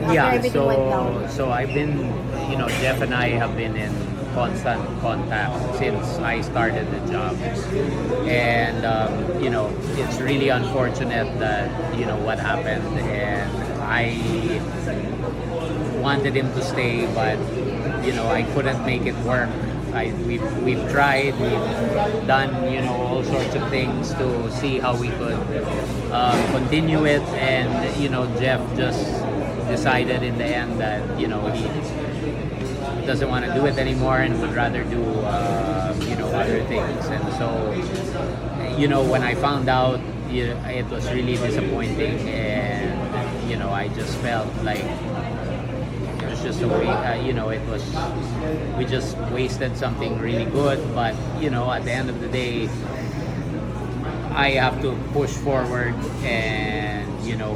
after Yeah, everything went down? so I've been, Jeff and I have been in constant contact since I started the job, and it's really unfortunate that what happened, and I wanted him to stay, but I couldn't make it work. We've tried, we've done all sorts of things to see how we could continue it, and Jeff just decided in the end that he doesn't want to do it anymore and would rather do other things. And so when I found out, it was really disappointing, and I just felt like it was just a it was, we just wasted something really good. But at the end of the day, I have to push forward and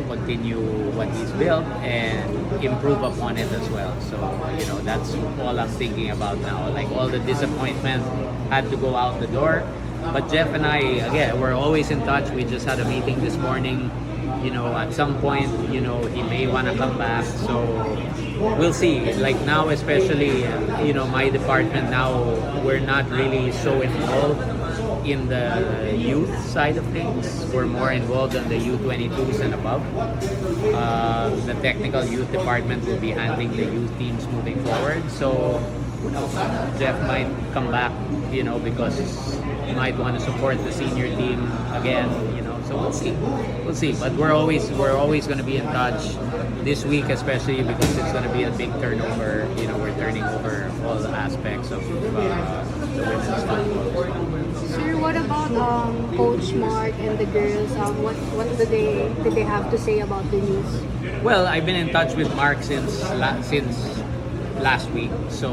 continue what he's built and improve upon it as well. So that's all I'm thinking about now. Like, all the disappointment had to go out the door. But Jeff and I, again, we're always in touch. We just had a meeting this morning. At some point, he may want to come back. So we'll see. Like now, especially, my department now, we're not really so involved in the youth side of things. We're more involved in the U22s and above. The technical youth department will be handling the youth teams moving forward. So Jeff might come back, because he might want to support the senior team again. So we'll see. But we're always going to be in touch this week, especially because it's going to be a big turnover. We're turning over all the aspects of the women's football. Sir, what about Coach Mark and the girls? What did they have to say about the news? Well, I've been in touch with Mark since last week. So,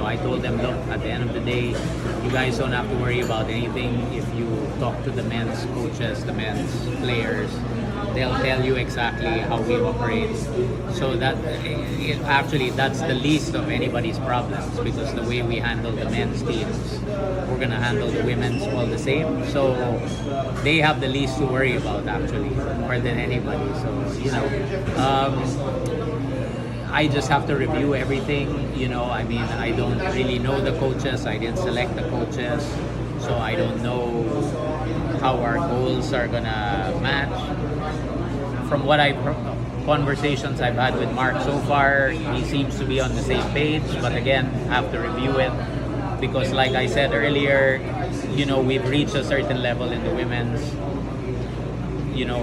I told them, look, at the end of the day, you guys don't have to worry about anything. If you talk to the men's coaches, the men's players, they'll tell you exactly how we operate. So that actually, that's the least of anybody's problems, because the way we handle the men's teams, we're gonna handle the women's all the same. So they have the least to worry about, actually, more than anybody. So I just have to review everything. I don't really know the coaches. I didn't select the coaches, so I don't know how our goals are gonna match. From what conversations I've had with Mark so far, he seems to be on the same page. But again, have to review it, because, like I said earlier, we've reached a certain level in the women's.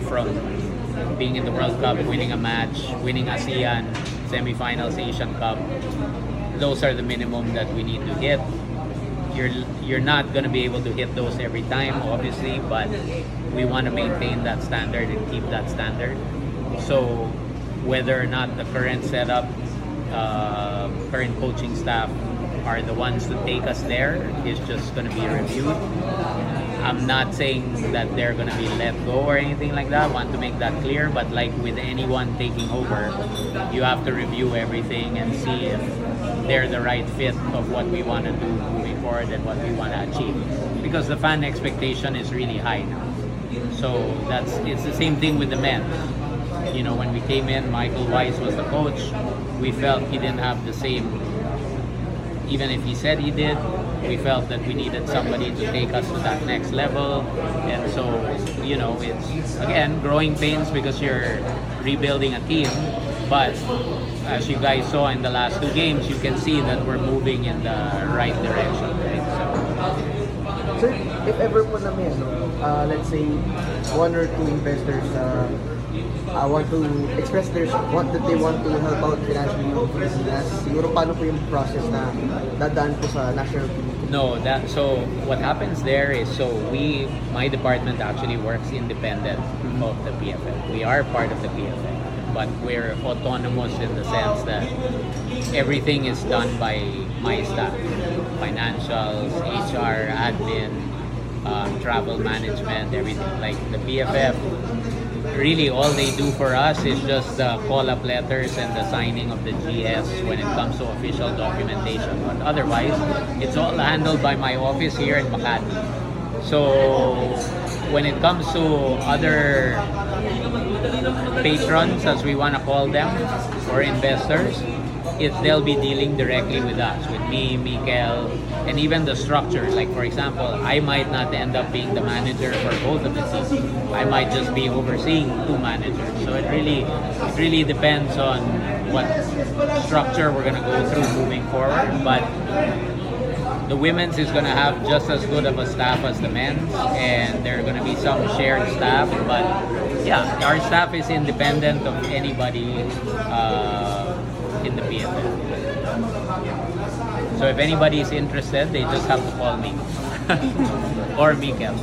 From being in the World Cup, winning a match, winning ASEAN semifinals, Asian Cup. Those are the minimum that we need to hit. You're not going to be able to hit those every time, obviously, but we want to maintain that standard and keep that standard. So whether or not the current setup, current coaching staff are the ones to take us there is just going to be reviewed. I'm not saying that they're going to be let go or anything like that. I want to make that clear. But like with anyone taking over, you have to review everything and see if they're the right fit of what we want to do moving forward and what we want to achieve. Because the fan expectation is really high now. So it's the same thing with the men. When we came in, Michael Weiss was the coach. We felt he didn't have the same, even if he said he did, we felt that we needed somebody to take us to that next level. And so, it's, again, growing pains because you're rebuilding a team. But as you guys saw in the last two games, you can see that we're moving in the right direction, right? So, if ever po namin, let's say, one or two investors want to express that they want to help out financially yung Filipinas, siguro paano po yung process na dadaan po sa national team? No, so what happens there is, my department actually works independent of the PFF. We are part of the PFF, but we're autonomous in the sense that everything is done by my staff. Financials, HR, admin, travel management, everything. Like the PFF, really all they do for us is just the call-up letters and the signing of the GS when it comes to official documentation. But otherwise, it's all handled by my office here in Makati. So when it comes to other patrons, as we want to call them, or investors, they'll be dealing directly with us, with me, Mikel, and even the structure. Like for example, I might not end up being the manager for both of the teams. I might just be overseeing 2 managers. So it really depends on what structure we're gonna go through moving forward. But the women's is gonna have just as good of a staff as the men's, and there are gonna be some shared staff. But yeah, our staff is independent of anybody in the PFF. So if anybody is interested, they just have to call me or Mikel.